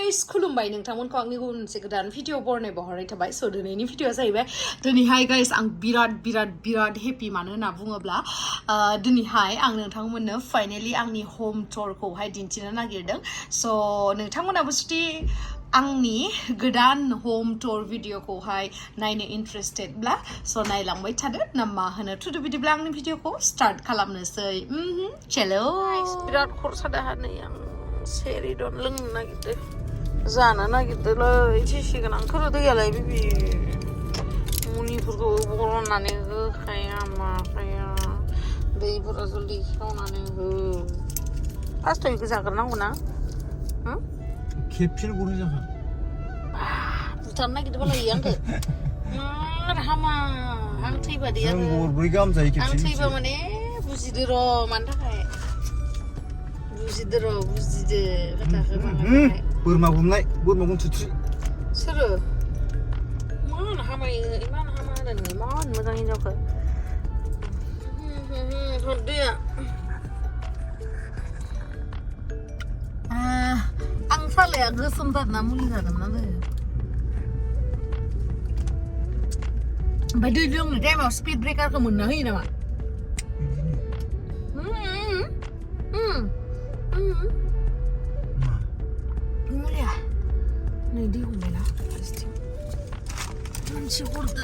guys, Khulumbai nongthangmonखौ आंनि गुबुन मोनसे गोदान भिडिअ बरनाय बहरनाय थाबाय स दिनैनि भिडिअआ जाहैबाय दिनैहाय गाइस आं बिराद हेपि मानो होनना बुङोब्ला दिनैहाय आं नोंथांमोननो फाइनाली आंनि होम टुरखौहाय दिन्थिनो नागिरदों स नोंथांमोनाबो जुदि आंनि गोदान होम टुर भिडिअखौहाय नायनो इन्ट्रेस्टेडब्ला स नायलांबाय थादो ना मा होनो थुदो बिदिब्ला आंनि भिडिअखौ स्टार्ट खालामनोसै चलो बिराद खरसा दाहानै आं सेरि दन लोंनो नागिरदो जानो नागिरदोलै थिसिगोन आं खर' दैयालाय बिबि मुलिफोरखौ बरननानै होखाया माखाया दैफोरा जल्दि खावनानै हो फार्स्टआव बेखौ जाग्रोनांगौ ना खेबसेनो गरनै जाखा बुथारनो नागिरदोंबालाय आंखौ मार हामा आं थैबादि आङो गरब्रै गाहाम जायो आं खेबसेनो थैबा माने बुजिदो र' मानि थाखाय बुजिदो र' बुजिदो खोथाखौ मानो बोरमा हमनाय बोरमाखौ थुथ्रि सोरो इमान हामायो इमान हामा होनो इमान मोजां हिनजावखौ हरदो आं सालाया गोसोमथारना मुलि जादोंमोन आरो ओमफ्राय दै लोंनो टाइमाव स्पिड ब्रेकारखौ मोननो होयो नामा मुलिया नै दै हमबायना फारसेथिं मोनसे हरदो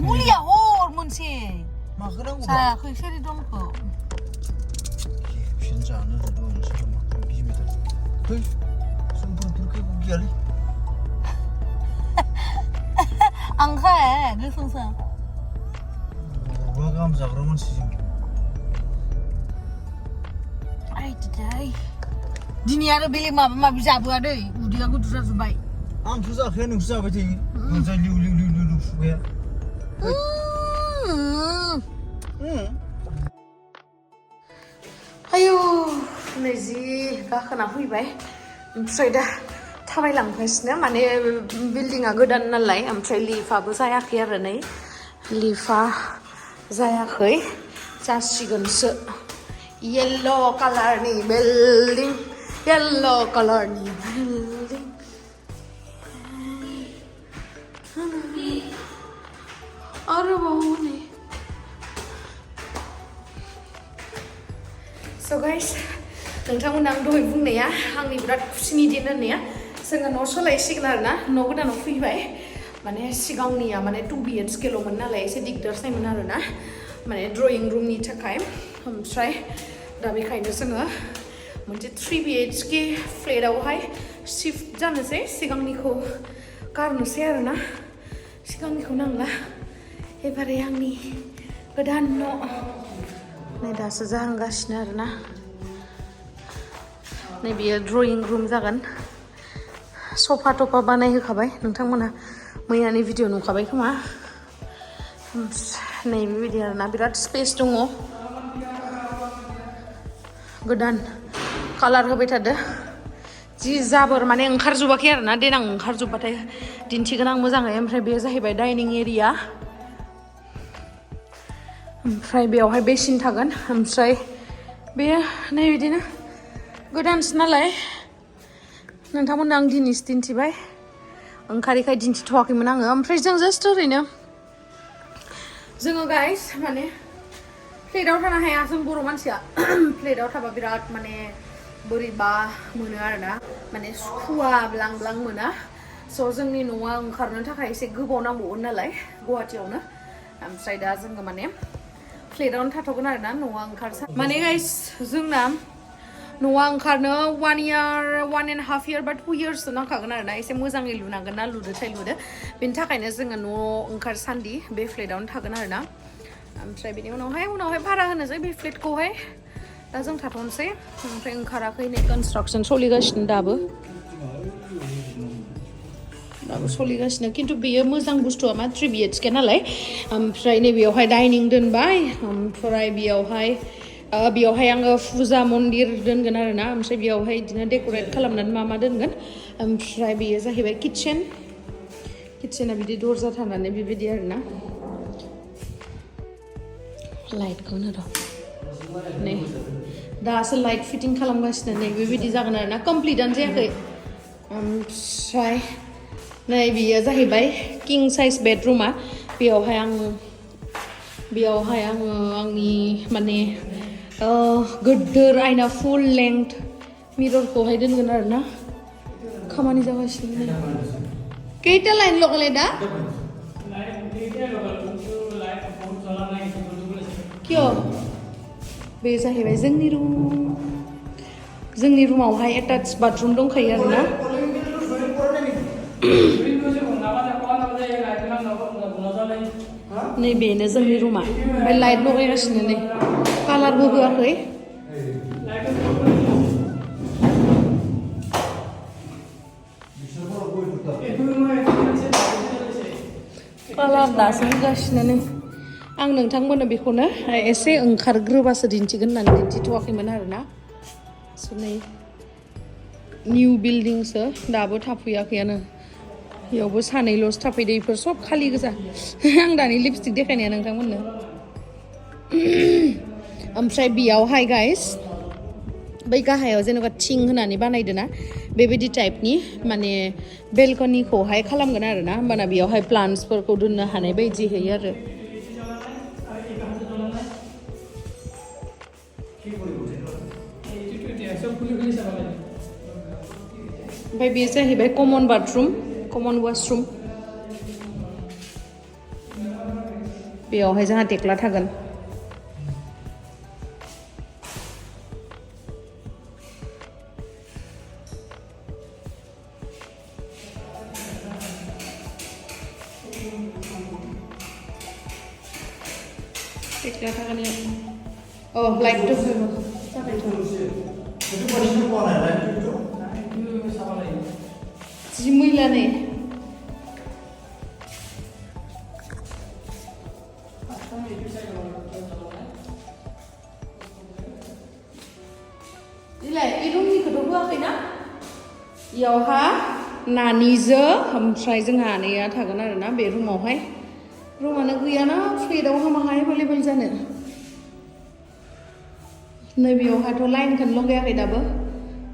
मुलिया हर मोनसे माखौ नांगौ जायाखै सेरि दंखौ खेबसेनो जानो होदोंसै गिबिथार है समफोरखौ गियालै आंखाय गोसोमसो गरबा गाहाम जाग्रा मानसि जों दिनै आरो बेलेग माबा माबि जाबोआ दै उदैया गुदुं जाजोब्बाय आंथ' जाखाया नोंसो जाबाय थायो मोनजाय लिउ खुगाया आयौ नै जि गाखोना फैबाय ओमफ्राय दा थाबायलांगासिनो माने बिल्डिंआ गोदान नालाय ओमफ्राय लिफ्टआबो जायाखै आरो नै लिफ्टआ जायाखै जासिगोनसो येल्ल' कालारनि बिल्डिं येल्ल' कालारनि बिल्डिं आरोबाव नै स' गाइस नोंथांमोना आं दहाय बुंनाया आंनि बिराद खुसिनि दिन होननाया जोङो न' सोलायसिगोन आरोना न' गोदानाव फैबाय माने सिगांनिया माने 2 BHK'ल'मोन नालाय एसे दिगदार जायोमोन आरोना माने ड्रयिं रुमनि थाखाय ओमफ्राय दा बेखायनो जोङो मोनसे 3 BHK फ्लेटआवहाय शिफ्ट जानोसै सिगांनिखौ गारनोसै आरोना सिगांनिखौ नांला एबारे आंनि गोदान न' नै दासो जाहांगासिनो आरोना नै बेयो ड्रयिं रुम जागोन सफा थफा बानायहोखाबाय नोंथांमोना मैयानि भिडिअ नुखाबाय खोमा नै बेबायदि आरोना बिराद स्पेस दङ गोदान कालार होबाय थादो जि जाबोर माने ओंखारजोबाखै आरोना देनां ओंखारजोबबाथाय दिन्थिगोन आं मोजाङै ओमफ्राय बेयो जाहैबाय डाइनिं एरिया ओमफ्राय बेयावहाय बेसिन थागोन ओमफ्राय बेयो नै बिदिनो गोदानसो नालाय नोंथांमोननो आं दिनैसो दिन्थिबाय ओंखारैखाय दिन्थिथ'वाखैमोन आङो ओमफ्राय जों जास्ट ओरैनो जोङो गाइस माने फ्लेटआव थानो हाया जों बर' मानसिया फ्लेटआव थाबा बिराद माने बोरैबा मोनो आरोना माने सुखुवा ब्लां ब्लां मोना स' जोंनि न'आ ओंखारनो थाखाय एसे गोबाव नांबावगोन नालाय गुवाहाटियावनो ओमफ्राय दा जोङो माने फ्लेटआवनो थाथ'गोन आरोना न'आ ओंखारसा माने गाइस जोंना न'आ ओंखारनो 1 year 1.5 year बा 2 years नांखागोन आरोना एसे मोजाङै लुनांगोन ना लुदोथाय लुदो बेनि थाखायनो जोङो न' ओंखारसान्दि बे फ्लेटआवनो थागोन आरोना ओमफ्राय बेनि उनावहाय भारा होनोसै बे फ्लेटखौहाय दा जों थाथ'नोसै ओमफ्राय ओंखाराखै नै कनस्ट्राक्सन सोलिगासिनो दाबो सोलिगासिनो खिन्थु बेयो मोजां बुस्थुआ मा 3 BHK नालाय ओमफ्राय नैबेयावहाय डाइनिं दोनबाय ओमफ्राय बेयावहाय आङो फुजा मन्दिर दोनगोन आरोना ओमफ्राय बेयावहाय बिदिनो डेक'रेट खालामनानै मा दोनगोन ओमफ्राय बेयो जाहैबाय किटचेना बिदि दरजा थानानै बेबायदि आरोना लाइटखौ होनो र' नै दासो लाइट फिटिं खालामगासिनो नै बेबायदि जागोन आरोना कमप्लिटआनो जायाखै ओमफ्राय नै बियो जाहैबाय किं साइज बेडरुमा बेयावहाय आङो आंनि माने गोदोर आयना फुल लेंथ मिररखौहाय दोनगोन आरोना खामानि जागासिनो नै खैटा लाइन लगायलाय दा किय बे जाहैबाय जोंनि रुमावहाय एटाच बाथरुम दंखायो आरोना नै बेनो जोंनि रुमा ओमफ्राय लाइट लगायगासिनो नै कालारबो होआखै कालार दासो होगासिनो नै आं नोंथांमोननो बेखौनो एसे ओंखारग्रोबासो दिन्थिगोन होननानै दिन्थिथ'वाखैमोन आरोना स' नै निउ बिल्डिंसो दाबो थाफैयाखैयानो बेयावबो सानैल'सो थाफैदो बेफोर सब खालि गोजा आं दानि लिपस्टिक देखायनाया नोंथांमोननो ओमफ्राय बेयावहाय गाइस बै गाहायाव जेनेबा थिं होनानै बानायदो ना बेबायदि टाइपनि माने बेलकनिखौहाय खालामगोन आरोना होमबाना बेयावहाय प्लान्टसफोरखौ दोननो हानाय बायदि होयो आरो ओमफ्राय बे जाहैबाय कमन बाथरुम कमन वाशरुम बेयावहाय जोंहा टेक्ला थागोन टेक्ला थागोन लाइट जि मैला नै रुमनिखौथ' होआखैना इयावहा नानिजो ओमफ्राय जोंहा आनैया थागोन आरोना बे रुमावहाय रुमानो गैयाना फ्लेटआवहा माहा एभेलेबल जानो नै बेयावहाथ' लाइनखौनो लगायाखै दाबो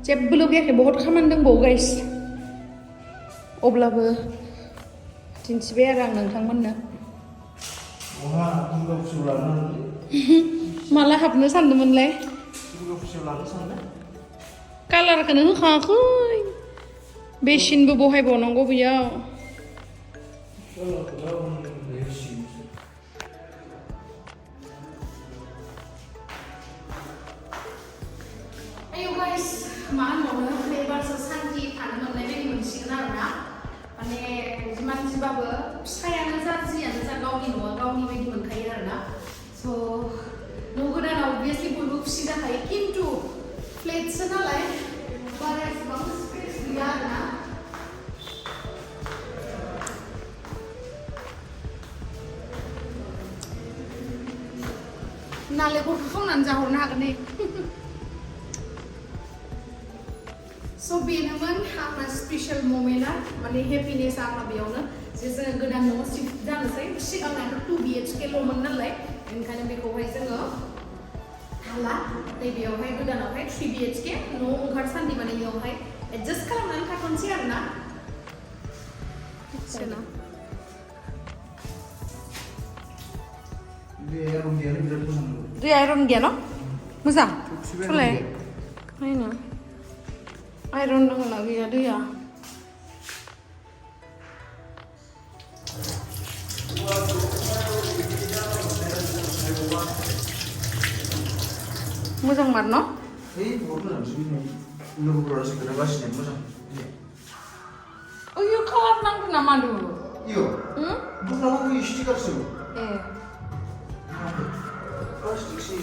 जेबो लगायाखै बहुद खामानि दंबावो गाइस अब्लाबो दिन्थिबाय आरो आं नोंथांमोननो माला हाबनो सानदोंमोनलाय कालारखौनो होखाङाखै बेसिनबो बहायबावनांगौ बेयाव मा होनबावनो एबारसो सान्थि थानो मोननाय बायदि मोनसिगोन आरोना माने जिमान जिबाबो फिसायानो जा जियानो जा गावनि न'आ गावनि बायदि मोनखायो आरोना स' न' गोदानाव अबभियासलि बयबो खुसि जाखायो खिन्थु फ्लेटसो नालाय बारा एसेबां स्पेस गैया आरोना नालेंखरखौ खावनानै जाहरनो हागोन नै स' बेनोमोन आंना स्पेशल ममेन्टआ माने हेपिनेस आंना बेयावनो जे जोङो गोदान न'आव शिफ्ट जानोसै सिगांनाथ' 2 BHKल'मोन नालाय ओंखायनो बेखौहाय जोङो हाला नैबेयावहाय गोदानावहाय 3 BHK न' ओंखारसान्दि माने बेयावहाय एडजास्ट खालामनानै थाथ'नोसै आरोना दै आइरन गैया न' मोजां सलाय नायनो आइरन दङ ना गैया दैया मोजां मार न' ओयो कालार नांगौ नामा दु इयो बुंनांगौ स्टिकारसो ए प्लास्टिकसो